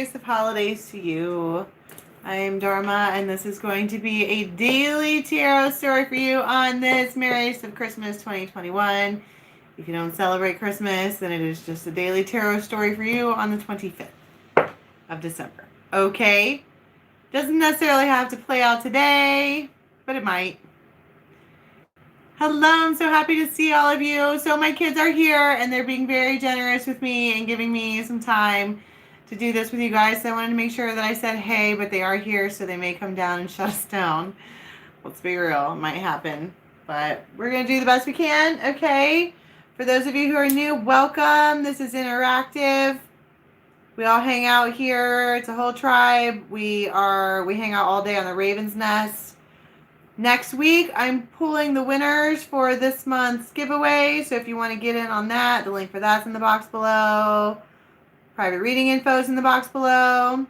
merriest of holidays to you. I am Dharma, and this is going to be a daily tarot story for you on this merriest of Christmas 2021. If you don't celebrate Christmas, then it is just a daily tarot story for you on the 25th of December. Okay? Doesn't necessarily have to play out today, but it might. Hello, I'm so happy to see all of you. So my kids are here, and they're being very generous with me and giving me some time to do this with you guys. So I wanted to make sure that I said hey, but they are here, so they may come down and shut us down. Let's be real, it might happen. But we're going to do the best we can, okay? For those of you who are new, welcome. This is interactive. We all hang out here. It's a whole tribe. We hang out all day on the Raven's Nest. Next week, I'm pulling the winners for this month's giveaway. So if you want to get in on that, the link for that's in the box below. Private reading info is in the box below.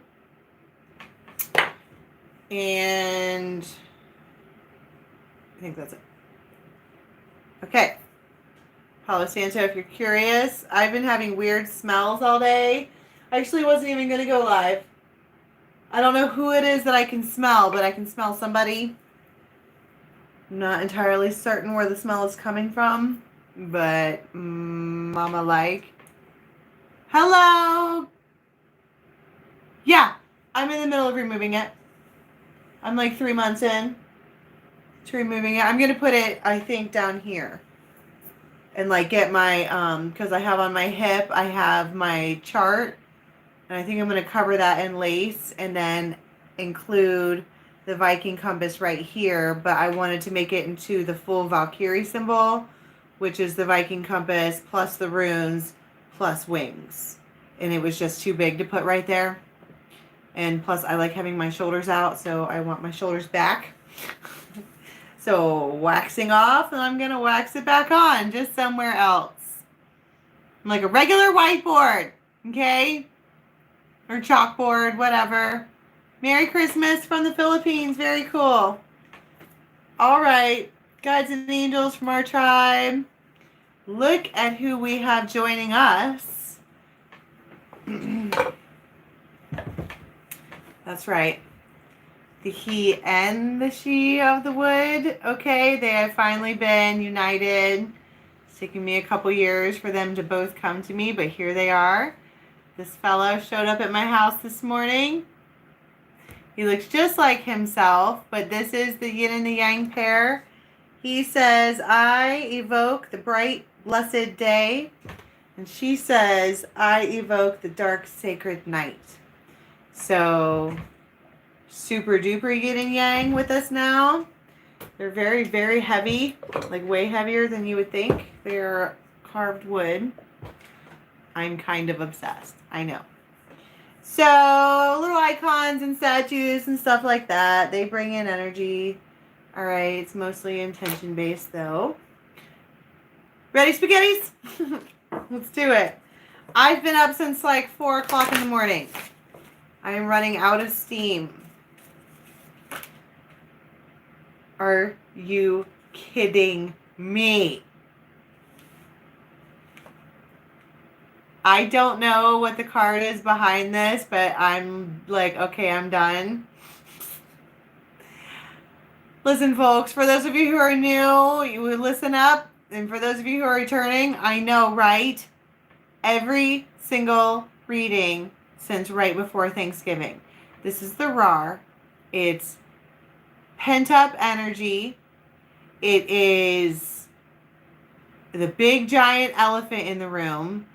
And I think that's it. Okay. Palo Santo, if you're curious, I've been having weird smells all day. I actually wasn't even going to go live. I don't know who it is that I can smell, but I can smell somebody. I'm not entirely certain where the smell is coming from, but mama like. Hello! Yeah, I'm in the middle of removing it. I'm like 3 months in to removing it. I'm going to put it, I think, down here. And like get my, because I have on my hip, I have my chart. And I think I'm going to cover that in lace and then include the Viking compass right here. But I wanted to make it into the full Valkyrie symbol, which is the Viking compass plus the runes plus wings. And it was just too big to put right there. And plus I like having my shoulders out, so I want my shoulders back. So waxing off, and I'm going to wax it back on just somewhere else. Like a regular whiteboard, okay? Or chalkboard, whatever. Merry Christmas from the Philippines. Very cool. All right. Guides and angels from our tribe. Look at who we have joining us. That's right. The he and the she of the wood. Okay, they have finally been united. It's taken me a couple years for them to both come to me, but here they are. This fellow showed up at my house this morning. He looks just like himself, but this is the yin and the yang pair. He says, I evoke the bright, blessed day. And she says, I evoke the dark, sacred night. So, super duper yin and yang with us now. They're very, very heavy, like way heavier than you would think. They're carved wood. I'm kind of obsessed. I know. So, little icons and statues and stuff like that. They bring in energy. All right, it's mostly intention-based, though. Ready, spaghettis? Let's do it. I've been up since like 4 o'clock in the morning. I am running out of steam. Are you kidding me? I don't know what the card is behind this, but I'm like, okay, I'm done. Listen, folks, for those of you who are new, you would listen up. And for those of you who are returning, I know, right? Every single reading since right before Thanksgiving. This is the RAR. It's pent-up energy. It is the big giant elephant in the room.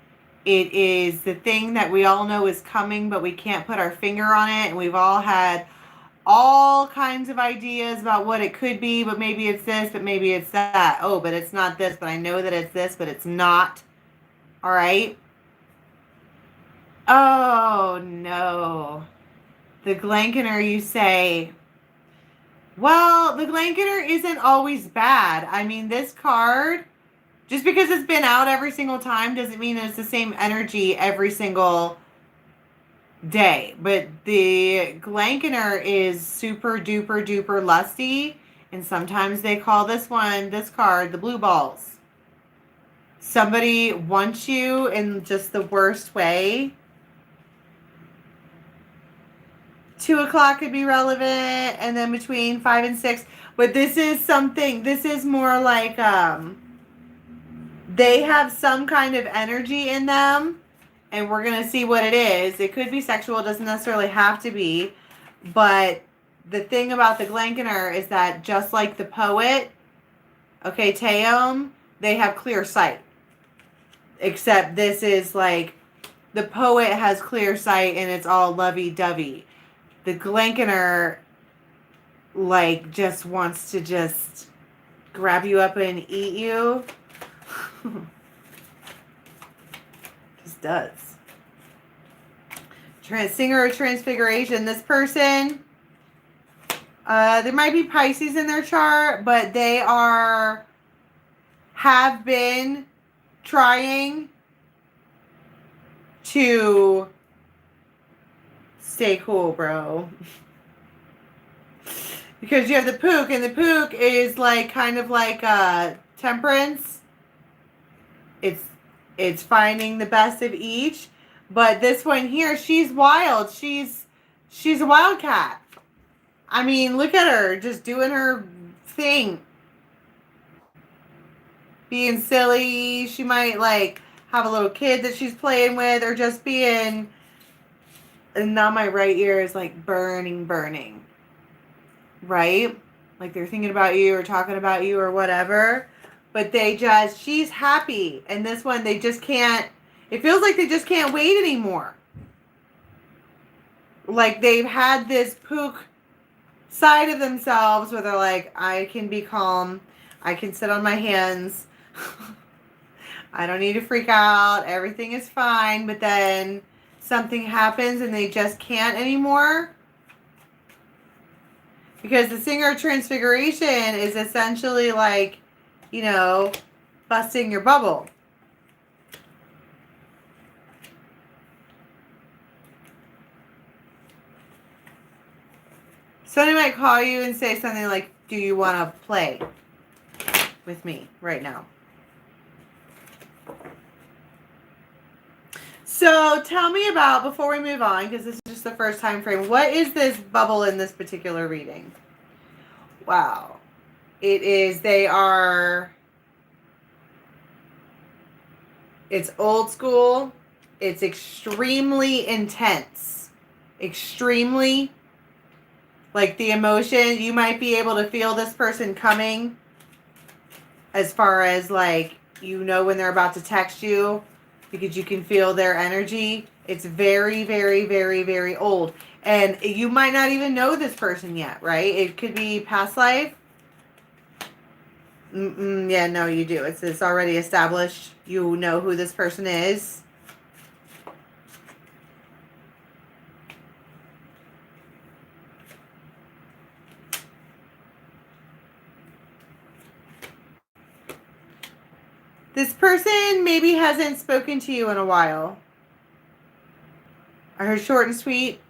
It is the thing that we all know is coming, but we can't put our finger on it. And we've all had all kinds of ideas about what it could be, but maybe it's this, but maybe it's that. Oh, but it's not this, but I know that it's this, but it's not. All right? Oh, no. The Glankener, you say. Well, the Glankener isn't always bad. I mean, this card, just because it's been out every single time doesn't mean it's the same energy every single day. But the Glankener is super duper duper lusty. And sometimes they call this card, the blue balls. Somebody wants you in just the worst way. 2 o'clock could be relevant, and then between 5 and 6. But this is something, this is more like they have some kind of energy in them, and we're going to see what it is. It could be sexual, it doesn't necessarily have to be. But the thing about the Glenkener is that just like the poet, okay, Teom, they have clear sight. Except this is like, the poet has clear sight and it's all lovey-dovey. The Glenkener, like, just wants to just grab you up and eat you. Just does. Singer of Transfiguration. This person, there might be Pisces in their chart, but they have been trying to stay cool, bro. Because you have the Pook, and the Pook is like kind of like temperance. It's finding the best of each. But this one here, she's wild. She's a wildcat. I mean, look at her just doing her thing. Being silly. She might like have a little kid that she's playing with, or just being, and now my right ear is like burning. Right? Like they're thinking about you or talking about you or whatever. But she's happy. And this one, they just can't, it feels like they just can't wait anymore. Like they've had this Pook side of themselves where they're like, I can be calm. I can sit on my hands. I don't need to freak out. Everything is fine. But then something happens and they just can't anymore. Because the Singer of Transfiguration is essentially like, you know, busting your bubble. Somebody might call you and say something like, do you want to play with me right now? So tell me about, before we move on, because this is just the first time frame, what is this bubble in this particular reading? Wow. It's old school. It's extremely intense. Extremely. Like the emotion, you might be able to feel this person coming, as far as like, you know when they're about to text you, because you can feel their energy. It's very, very, very, very old. And you might not even know this person yet, right? It could be past life. Yeah, no, you do. It's already established. You know who this person is. This person maybe hasn't spoken to you in a while. I heard short and sweet.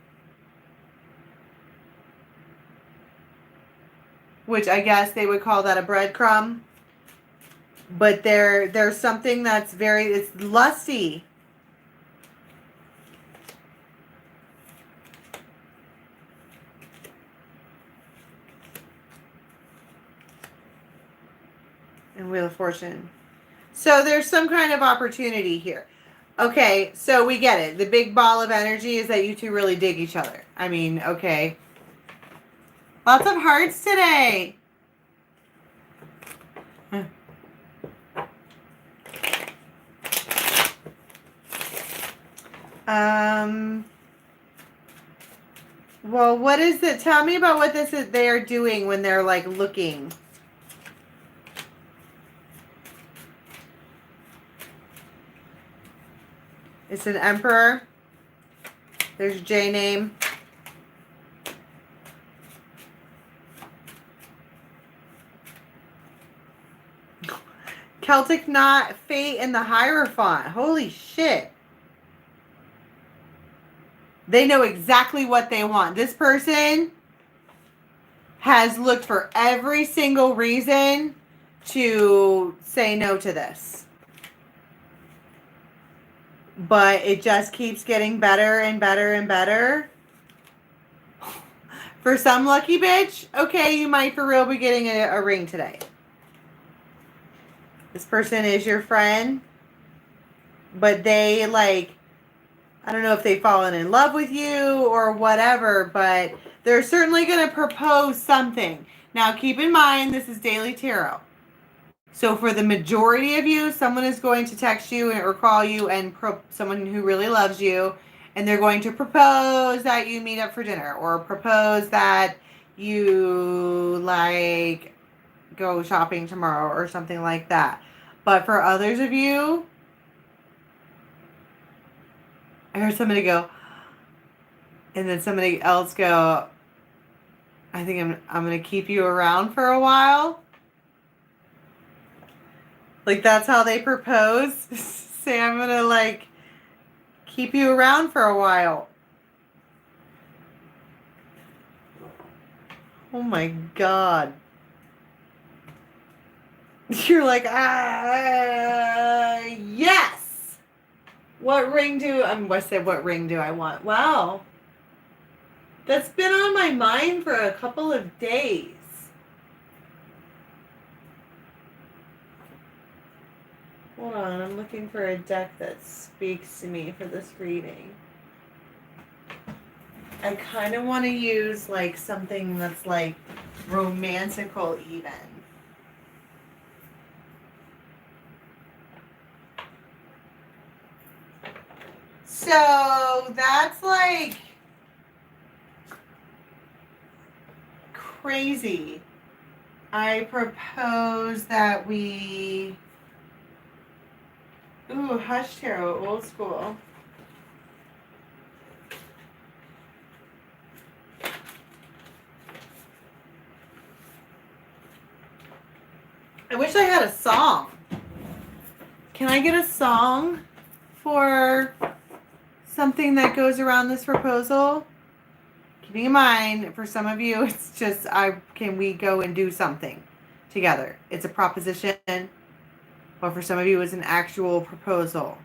Which I guess they would call that a breadcrumb. But there's something that's it's lusty. And Wheel of Fortune. So there's some kind of opportunity here. Okay, so we get it. The big ball of energy is that you two really dig each other. I mean, okay. Lots of hearts today. Well, what is it? Tell me about what this is they are doing when they're like looking. It's an Emperor. There's J name. Celtic Knot, Fate, and the Hierophant. Holy shit. They know exactly what they want. This person has looked for every single reason to say no to this. But it just keeps getting better and better and better. For some lucky bitch, okay, you might for real be getting a ring today. This person is your friend, but they like, I don't know if they've fallen in love with you or whatever, but they're certainly going to propose something. Now, keep in mind, this is daily tarot. So for the majority of you, someone is going to text you or call you, and someone who really loves you, and they're going to propose that you meet up for dinner, or propose that you like go shopping tomorrow or something like that. But for others of you, I heard somebody go, and then somebody else go, I think I'm going to keep you around for a while. Like, that's how they propose. Say, I'm going to, like, keep you around for a while. Oh, my God. You're like, yes. What ring do I want? Wow. That's been on my mind for a couple of days. Hold on, I'm looking for a deck that speaks to me for this reading. I kind of want to use like something that's like romantical even. So that's like crazy. I propose that we... Ooh, Hush Tarot, old school. I wish I had a song. Can I get a song for something that goes around this proposal? Keeping in mind, for some of you, it's just, can we go and do something together? It's a proposition, but for some of you, it's an actual proposal.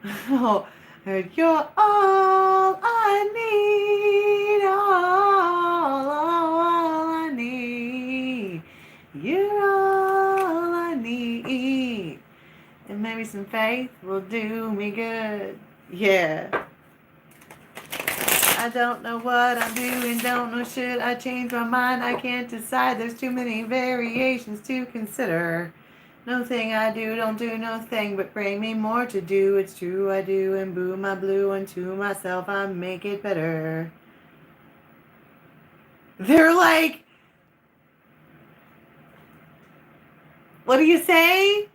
Oh, you're all I need, all I need. You're all I need. And maybe some faith will do me good. Yeah. I don't know what I'm doing, don't know should I change my mind, I can't decide, there's too many variations to consider. No thing I do, don't do no thing, but bring me more to do, it's true I do, and boo my blue, and to myself I make it better. They're like, what do you say?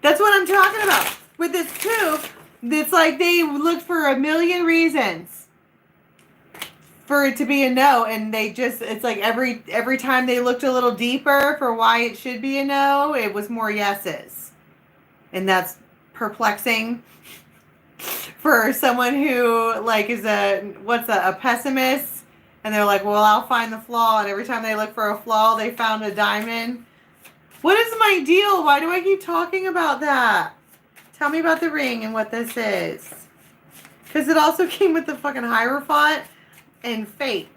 That's what I'm talking about. With this too, it's like they look for a million reasons for it to be a no, and they just, it's like every time they looked a little deeper for why it should be a no, it was more yeses. And that's perplexing for someone who like is a pessimist, and they're like, well, I'll find the flaw, and every time they look for a flaw, they found a diamond. What is my deal? Why do I keep talking about that? Tell me about the ring and what this is. Because it also came with the fucking Hierophant and Fate.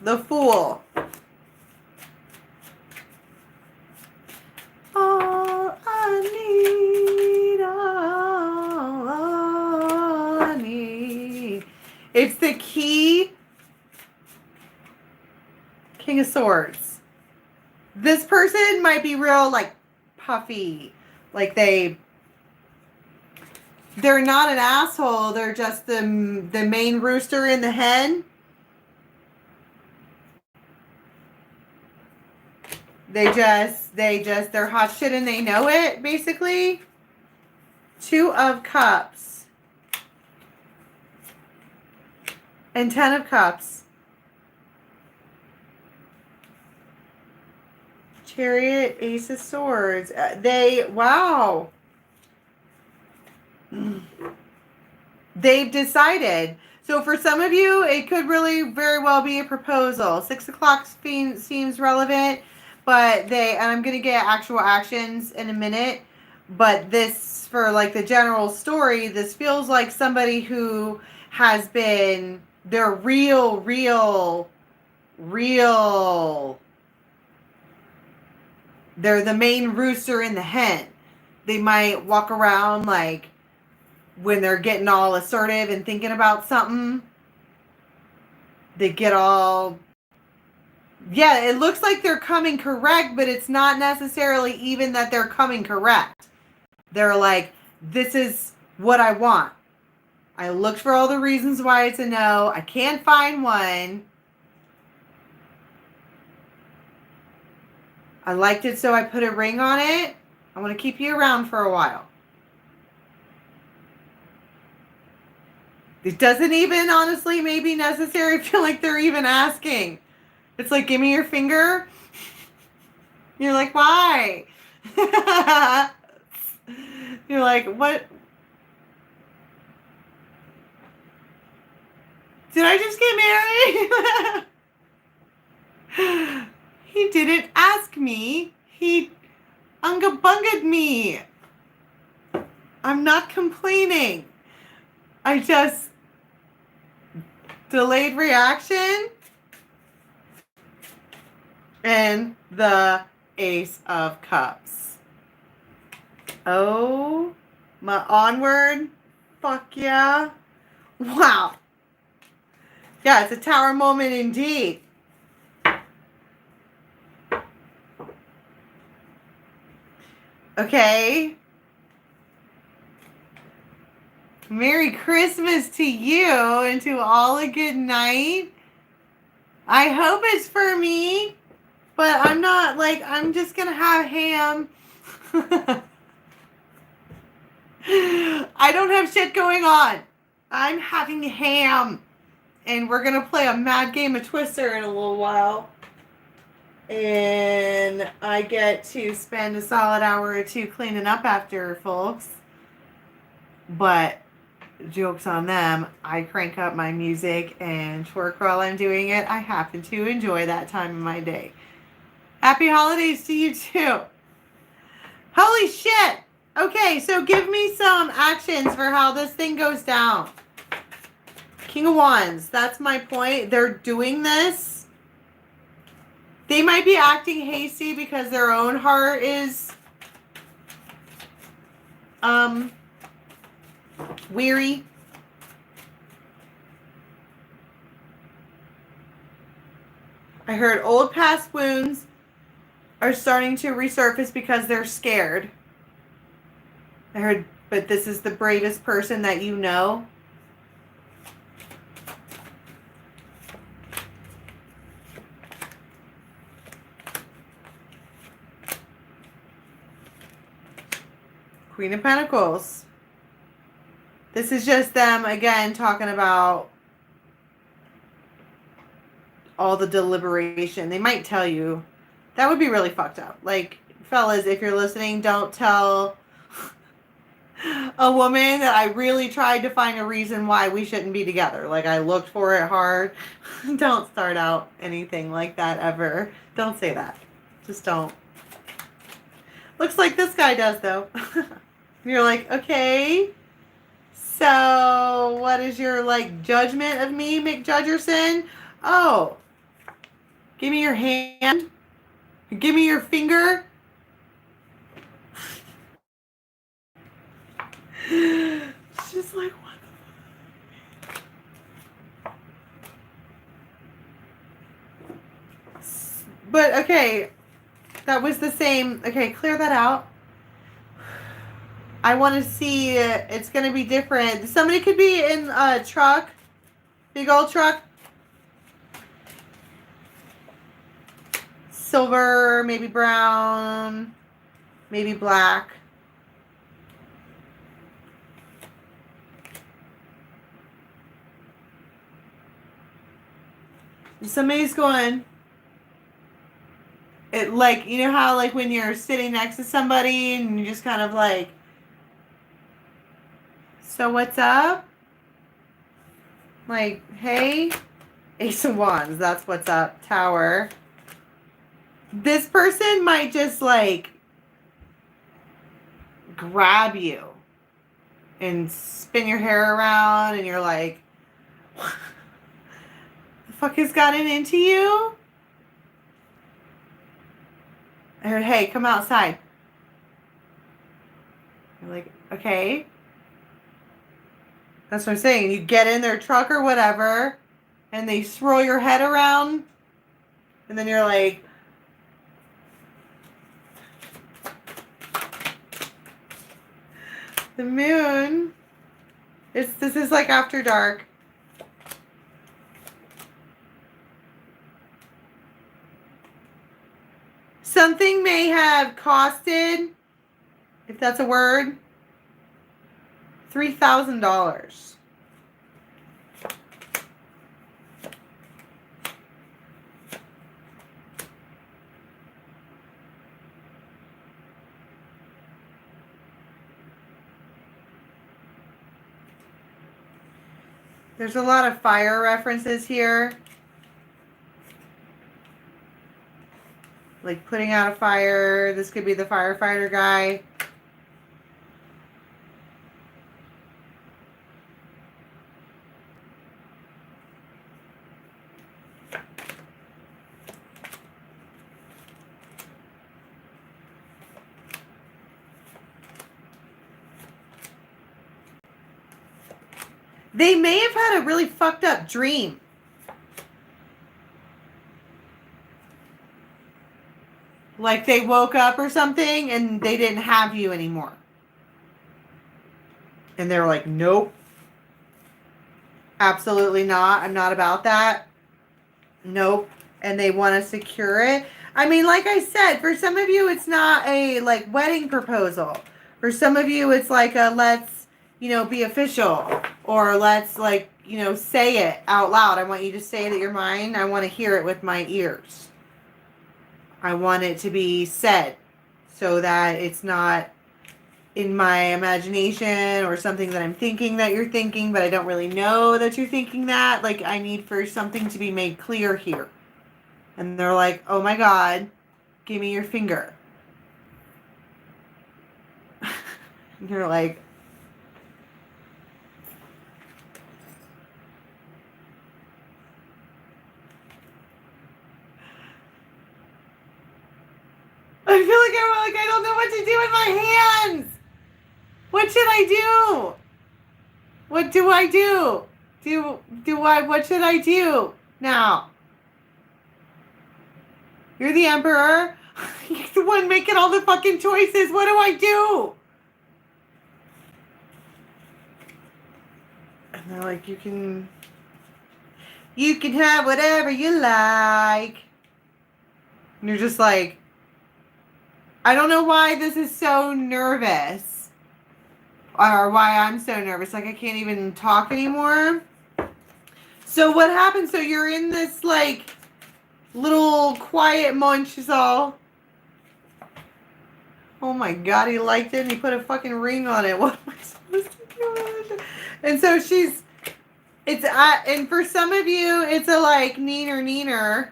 The Fool. All I need. It's the key. King of Swords. This person might be real, like, puffy. Like, they're not an asshole. They're just the main rooster in the hen. They're hot shit and they know it, basically. 2 of Cups. And 10 of Cups. Chariot, Ace of Swords. Wow. They've decided. So for some of you, it could really very well be a proposal. 6 o'clock seems relevant, but and I'm going to get actual actions in a minute, But this, for like the general story, this feels like somebody who has been, they're real, they're the main rooster in the hen. They might walk around like when they're getting all assertive and thinking about something, they get all, yeah, it looks like they're coming correct, but it's not necessarily even that they're coming correct. They're like, this is what I want. I looked for all the reasons why it's a no. I can't find one. I liked it, so I put a ring on it. I want to keep you around for a while. It doesn't even, honestly, maybe necessarily feel like they're even asking. It's like, give me your finger. You're like, why? You're like, what? Did I just get married? He didn't ask me. He unga-bunga'd me. I'm not complaining. I just delayed reaction. And the Ace of Cups. Oh, my onward. Fuck yeah. Wow. Yeah, it's a tower moment indeed. Okay. Merry Christmas to you and to all a good night. I hope it's for me, but I'm not like, I'm just going to have ham. I don't have shit going on. I'm having ham. And we're going to play a mad game of Twister in a little while. And I get to spend a solid hour or two cleaning up after folks. But joke's on them. I crank up my music and twerk while I'm doing it. I happen to enjoy that time of my day. Happy holidays to you too. Holy shit. Okay, so give me some actions for how this thing goes down. King of Wands. That's my point. They're doing this. They might be acting hasty because their own heart is weary. I heard old past wounds are starting to resurface because they're scared. I heard, but this is the bravest person that you know. Queen of Pentacles. This is just them, again, talking about all the deliberation. They might tell you. That would be really fucked up. Like, fellas, if you're listening, don't tell a woman that I really tried to find a reason why we shouldn't be together. Like, I looked for it hard. Don't start out anything like that ever. Don't say that. Just don't. Looks like this guy does, though. You're like, okay, so what is your, like, judgment of me, McJudgerson? Oh, give me your hand. Give me your finger. It's just like, what the fuck? But, okay, that was the same. Okay, clear that out. I want to see, it's going to be different. Somebody could be in a truck, big old truck. Silver, maybe brown, maybe black. Somebody's going, it like, you know how like when you're sitting next to somebody and you just kind of like, so what's up? Like, hey, Ace of Wands, that's what's up. Tower. This person might just like grab you and spin your hair around, and you're like, what the fuck has gotten into you? Or, hey, come outside. You're like, okay. That's what I'm saying. You get in their truck or whatever, and they swirl your head around, and then you're like, the moon. This is like after dark. Something may have costed, if that's a word, $3,000. There's a lot of fire references here. Like putting out a fire. This could be the firefighter guy. They may have had a really fucked up dream. Like they woke up or something and they didn't have you anymore. And they were like, nope. Absolutely not. I'm not about that. Nope. And they want to secure it. I mean, like I said, for some of you, it's not a like wedding proposal. For some of you, it's like a let's, be official. Or let's like, say it out loud. I want you to say that you're mine. I want to hear it with my ears. I want it to be said so that it's not in my imagination or something that I'm thinking that you're thinking, but I don't really know that you're thinking that. Like, I need for something to be made clear here. And they're like, oh my God, give me your finger. And you're like, I feel like I don't know what to do with my hands. What should I do? What do I do? What should I do now? You're the emperor. You're the one making all the fucking choices. What do I do? And they're like, you can have whatever you like. And you're just like, I don't know why this is so nervous. Or why I'm so nervous. Like, I can't even talk anymore. So what happens? So you're in this, like, little quiet Montresol. Oh my God, he liked it and he put a fucking ring on it. What am I supposed to do? And so and for some of you, it's a like, neener.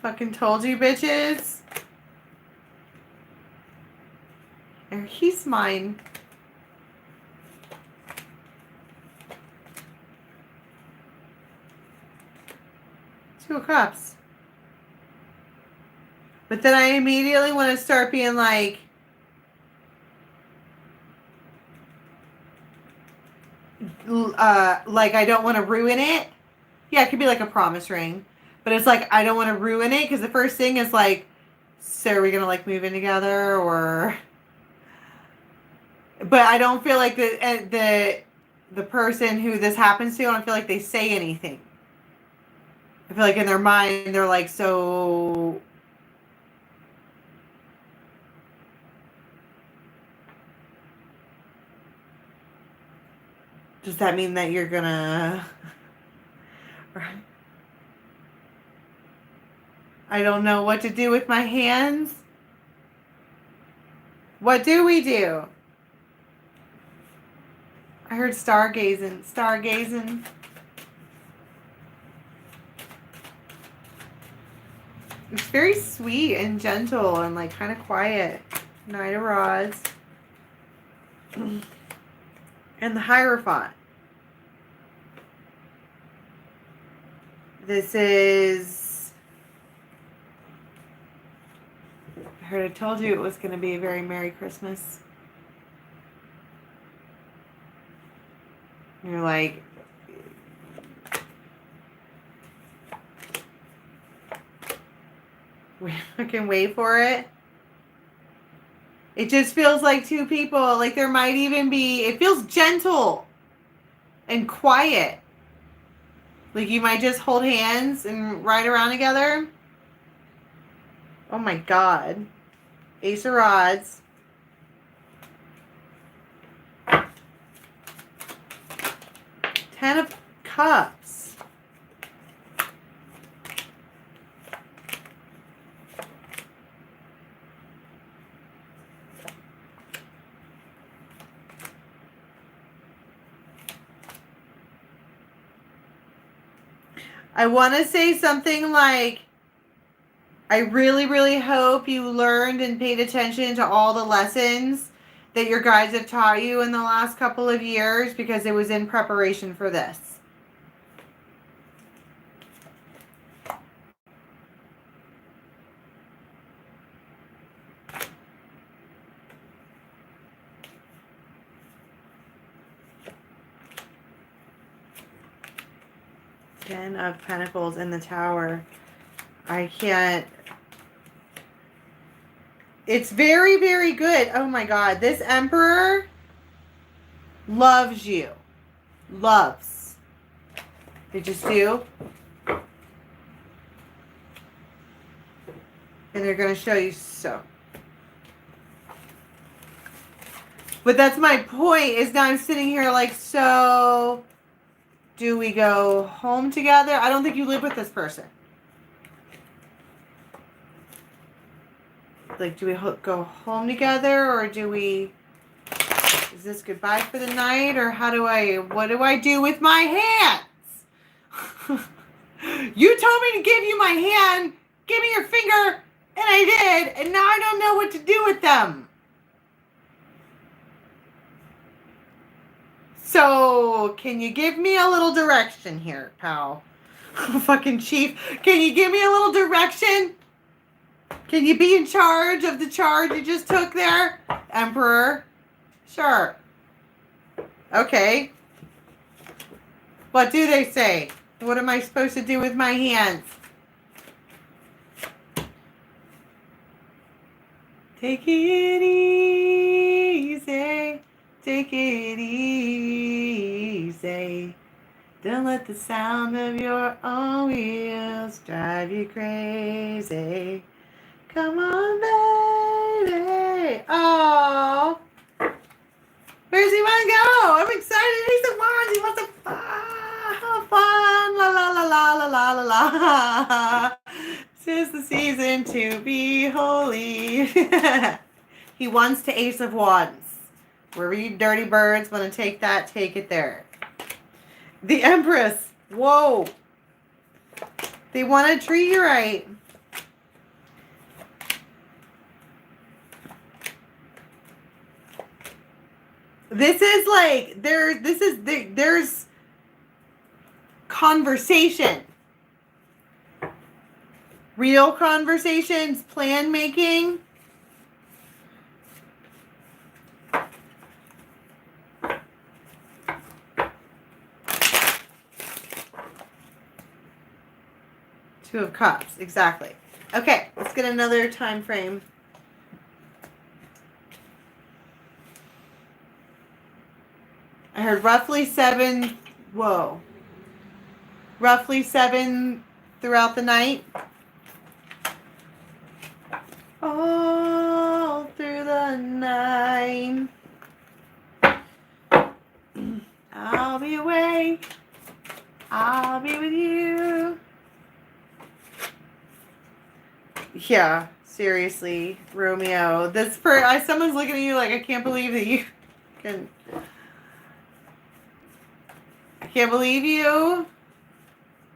Fucking told you, bitches. And he's mine. Two of Cups. But then I immediately want to start being like, I don't want to ruin it. Yeah, it could be like a promise ring. But it's like, I don't want to ruin it. Because the first thing is like, so are we going to like move in together? Or... But I don't feel like the person who this happens to, I don't feel like they say anything. I feel like in their mind, they're like, so... Does that mean that you're gonna... I don't know what to do with my hands. What do we do? I heard stargazing. Stargazing. It's very sweet and gentle and like kind of quiet. Knight of Rods, and the Hierophant. This is, I heard I told you it was going to be a very Merry Christmas. You're like, I can wait for it. It just feels like two people. Like there might even be, it feels gentle and quiet. Like you might just hold hands and ride around together. Oh my God. Ace of Rods. Ten of Cups. I want to say something like, I really, really hope you learned and paid attention to all the lessons that your guides have taught you in the last couple of years, because it was in preparation for this. Ten of Pentacles in the Tower. I can't. It's very, very good. Oh my God. This Emperor loves you. Loves. They just do. And they're going to show you so. But that's my point, is now I'm sitting here like, so do we go home together? I don't think you live with this person. Like, do we go home together, or do we, is this goodbye for the night, or what do I do with my hands? You told me to give you my hand, give me your finger, and I did, and now I don't know what to do with them. So, can you give me a little direction here, pal? Fucking chief. Can you give me a little direction? Can you be in charge of the charge you just took there, Emperor? Sure. Okay. What do they say? What am I supposed to do with my hands? Take it easy. Take it easy. Don't let the sound of your own wheels drive you crazy. Come on, baby. Oh. Where's he want to go? I'm excited. He's the one. He wants to have fun. La, la, la, la, la, la, la, la. This is the season to be holy. He wants to Ace of Wands. Wherever you dirty birds want to take that, take it there. The Empress. Whoa. They want to treat you right. This is like, there's conversation. Real conversations, plan making. Two of Cups, exactly. Okay, let's get another time frame. I heard roughly 7, whoa. Roughly 7 throughout the night. All through the night. I'll be awake. I'll be with you. Yeah, seriously, Romeo. Someone's looking at you like, I can't believe that you can. I can't believe you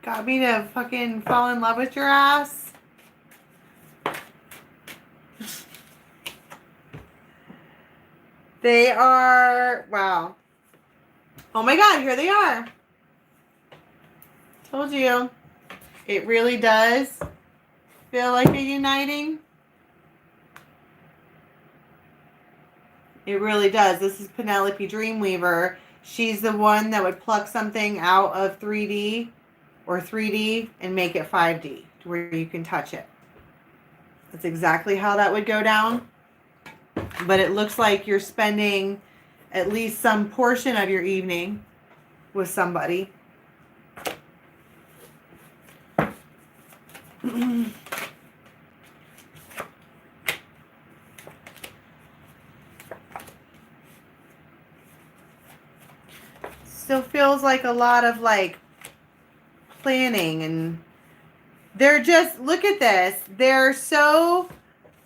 got me to fucking fall in love with your ass. They are, wow. Oh my God, here they are. Told you. It really does feel like a uniting. It really does. This is Penelope Dreamweaver. She's the one that would pluck something out of 3D or 3D and make it 5D to where you can touch it. That's exactly how that would go down. But it looks like you're spending at least some portion of your evening with somebody. Still feels like a lot of like planning, and they're just, look at this. They're so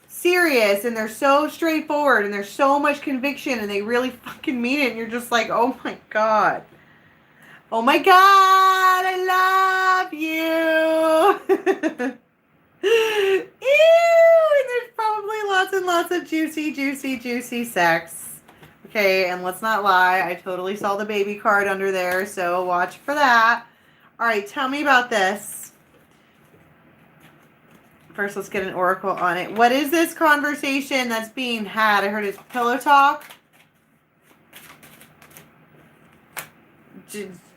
serious and they're so straightforward and there's so much conviction and they really fucking mean it, and you're just like, oh my God. Oh my God, I love you. Ew, and there's probably lots and lots of juicy sex. Okay, and let's not lie, I totally saw the baby card under there, so watch for that. All right, tell me about this. First, let's get an oracle on it. What is this conversation that's being had? I heard it's pillow talk.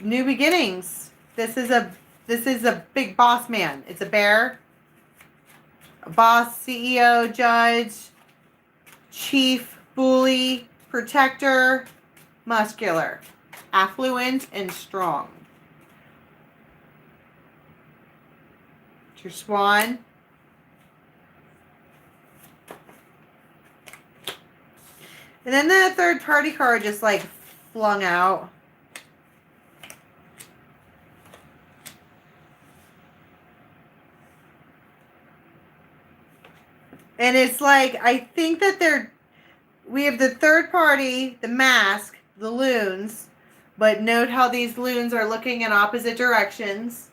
New beginnings. This is a big boss man. It's a bear. A boss, CEO, judge, chief, bully, protector, muscular, affluent, and strong. It's your swan. And then the third party card just like flung out. And it's like, I think that we have the third party, the mask, the loons, but note how these loons are looking in opposite directions.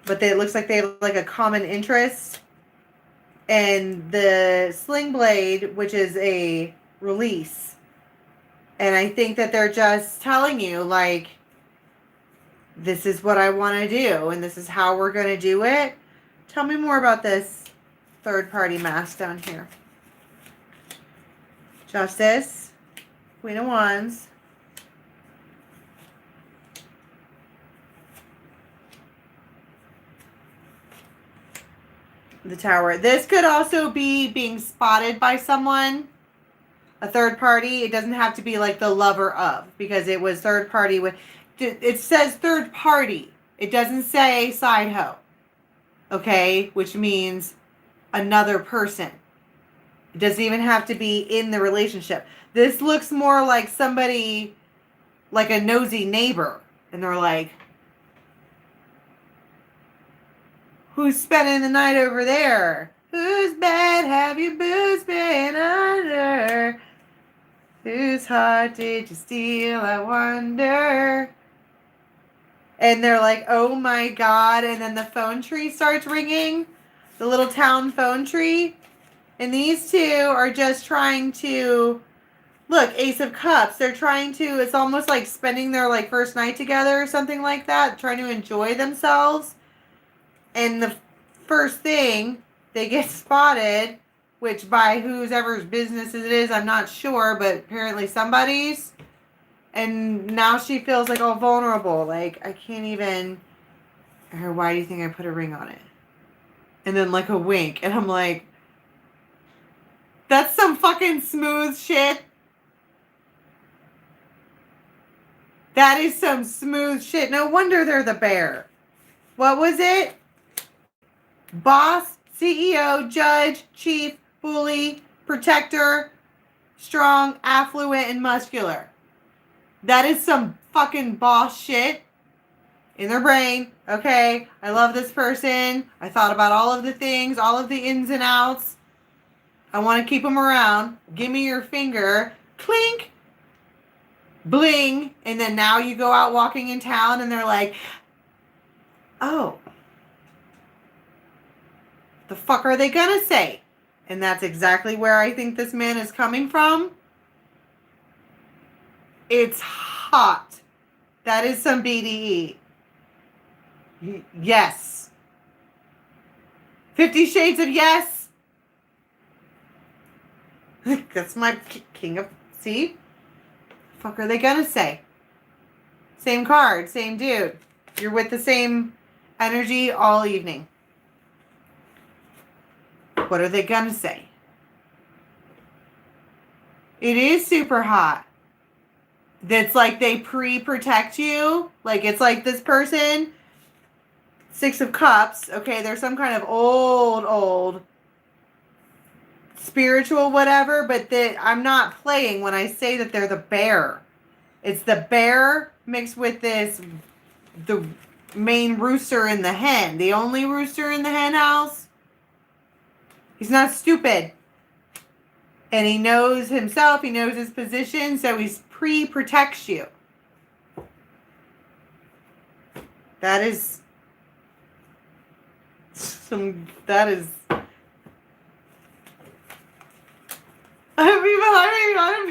But it looks like they have like a common interest. And the sling blade, which is a release. And I think that they're just telling you, like, this is what I want to do, and this is how we're going to do it. Tell me more about this third party mask down here. Justice, Queen of Wands, the Tower. This could also be being spotted by someone, a third party. It doesn't have to be like the lover of, because it was third party with, it says third party. It doesn't say side hoe. Okay, which means another person. It doesn't even have to be in the relationship. This looks more like somebody, like a nosy neighbor. And they're like, who's spending the night over there? Whose bed have you boots been under? Whose heart did you steal, I wonder? And they're like, oh my God. And then the phone tree starts ringing. The little town phone tree. And these two are just trying to, look, Ace of Cups. They're trying to, it's almost like spending their like first night together or something like that. Trying to enjoy themselves. And the first thing, they get spotted, which by whoever's business it is, I'm not sure, but apparently somebody's. And now she feels like all vulnerable. Like, I can't even, or why do you think I put a ring on it? And then like a wink. And I'm like, that's some fucking smooth shit. That is some smooth shit. No wonder they're the bear. What was it? Boss, CEO, judge, chief, bully, protector, strong, affluent, and muscular. That is some fucking boss shit in their brain. Okay, I love this person. I thought about all of the things, all of the ins and outs. I want to keep them around. Give me your finger. Clink. Bling. And then now you go out walking in town and they're like, oh, the fuck are they gonna say? And that's exactly where I think this man is coming from. It's hot. That is some BDE. Yes. 50 Shades of Yes. That's my king of... See? Fuck are they gonna say? Same card, same dude. You're with the same energy all evening. What are they gonna say? It is super hot. That's like they pre-protect you. Like it's like this person, 6 of Cups. Okay, they're some kind of old spiritual whatever, but I'm not playing when I say that they're the bear. It's the bear mixed with the main rooster in the hen. The only rooster in the hen house. He's not stupid. And he knows himself. He knows his position. So he pre-protects you. That is...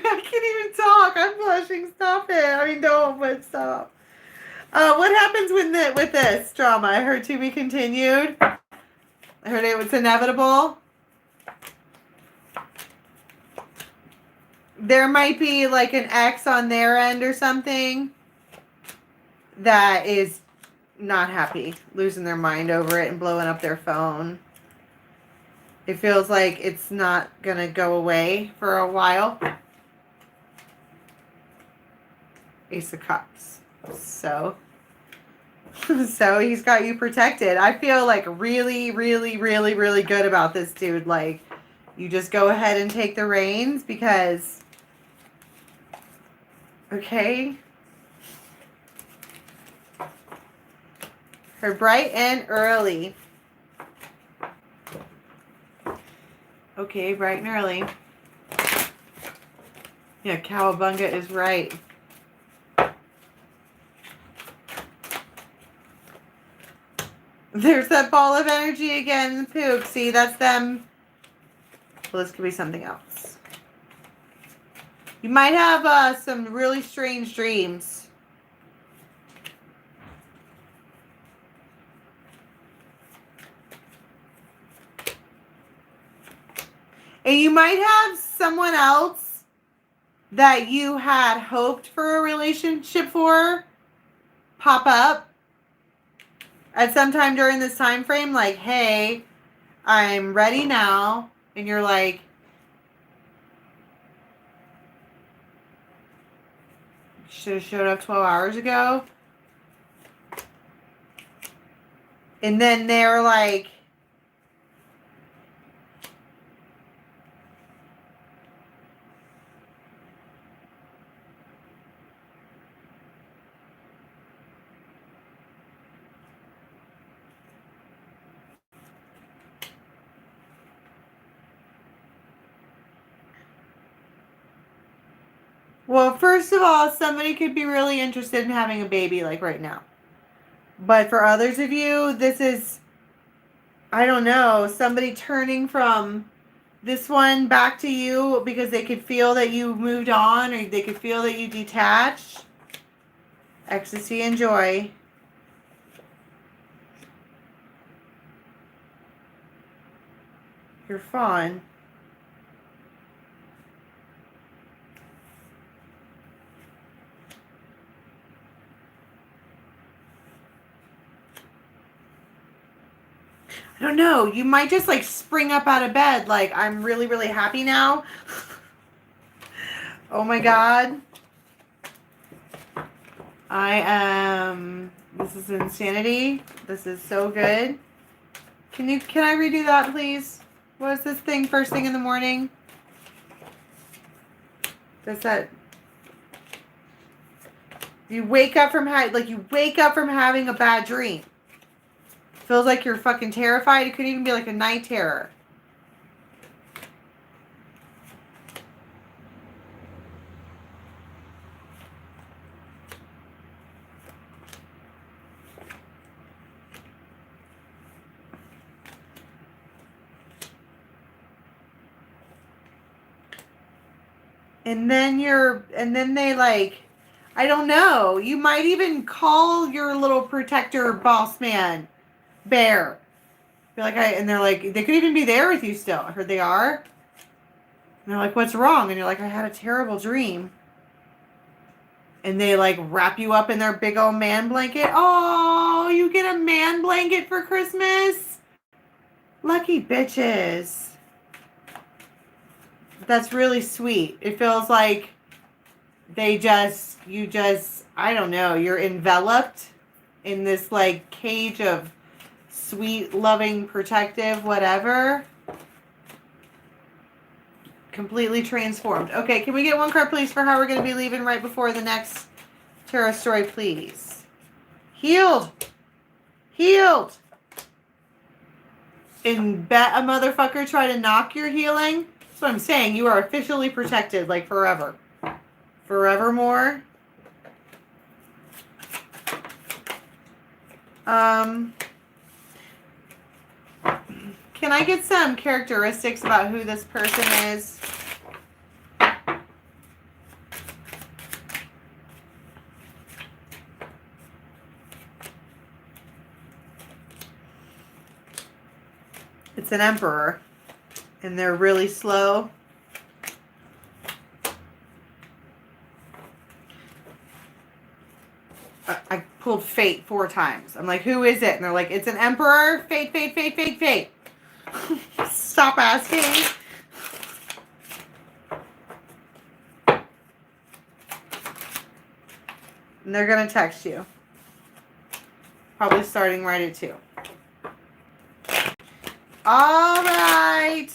I can't even talk. I'm blushing. Stop it. I mean, don't, but stop. What happens with this drama? I heard to be continued. I heard it was inevitable. There might be like an ex on their end or something that is not happy, losing their mind over it and blowing up their phone. It feels like it's not going to go away for a while. Ace of Cups. So he's got you protected. I feel like really, really, really, really good about this dude. Like, you just go ahead and take the reins because, okay. Her bright and early. Okay, bright and early. Yeah, Cowabunga is right. There's that ball of energy again in the poop. See, that's them. Well, this could be something else. You might have some really strange dreams. And you might have someone else that you had hoped for a relationship for pop up at some time during this time frame. Like, hey, I'm ready now. And you're like, should have showed up 12 hours ago. And then they're like, well, first of all, somebody could be really interested in having a baby like right now. But for others of you, this is, I don't know, somebody turning from this one back to you because they could feel that you moved on or they could feel that you detached. Ecstasy and joy. You're fun. I don't know. You might just like spring up out of bed like, I'm really, really happy now. Oh my God. This is insanity. This is so good. Can I redo that, please? What is this thing first thing in the morning? Does that... You wake up from having a bad dream. Feels like you're fucking terrified. It could even be like a night terror. And then they like I don't know. You might even call your little protector boss man bear. Be like, and they're like, they could even be there with you still. I heard they are. And they're like, what's wrong? And you're like, I had a terrible dream. And they like wrap you up in their big old man blanket. Oh, you get a man blanket for Christmas? Lucky bitches. That's really sweet. It feels like you just, I don't know, you're enveloped in this like cage of sweet, loving, protective, whatever. Completely transformed. Okay, can we get one card, please, for how we're going to be leaving right before the next tarot story, please? Healed. Healed. And bet a motherfucker try to knock your healing. That's what I'm saying. You are officially protected, like forever. Forevermore. Can I get some characteristics about who this person is? It's an emperor, and they're really slow. I pulled fate 4 times. I'm like, who is it? And they're like, it's an emperor. Fate, fate, fate, fate, fate. Stop asking. And they're going to text you. Probably starting right at 2. All right.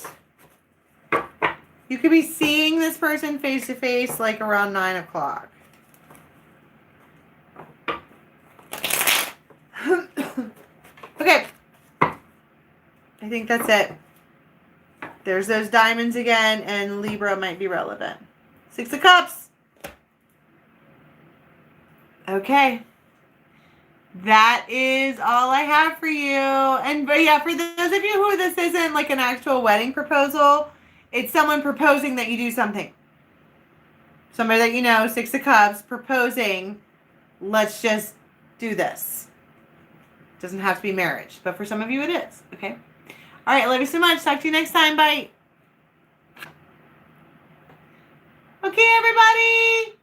You could be seeing this person face to face like around 9 o'clock. Okay. I think that's it. There's those diamonds again, and Libra might be relevant. 6 of Cups. Okay. That is all I have for you. And but yeah, for those of you who this isn't like an actual wedding proposal, it's someone proposing that you do something. Somebody that you know, 6 of Cups, proposing, let's just do this. Doesn't have to be marriage, but for some of you it is. Okay. All right, love you so much. Talk to you next time. Bye. Okay, everybody.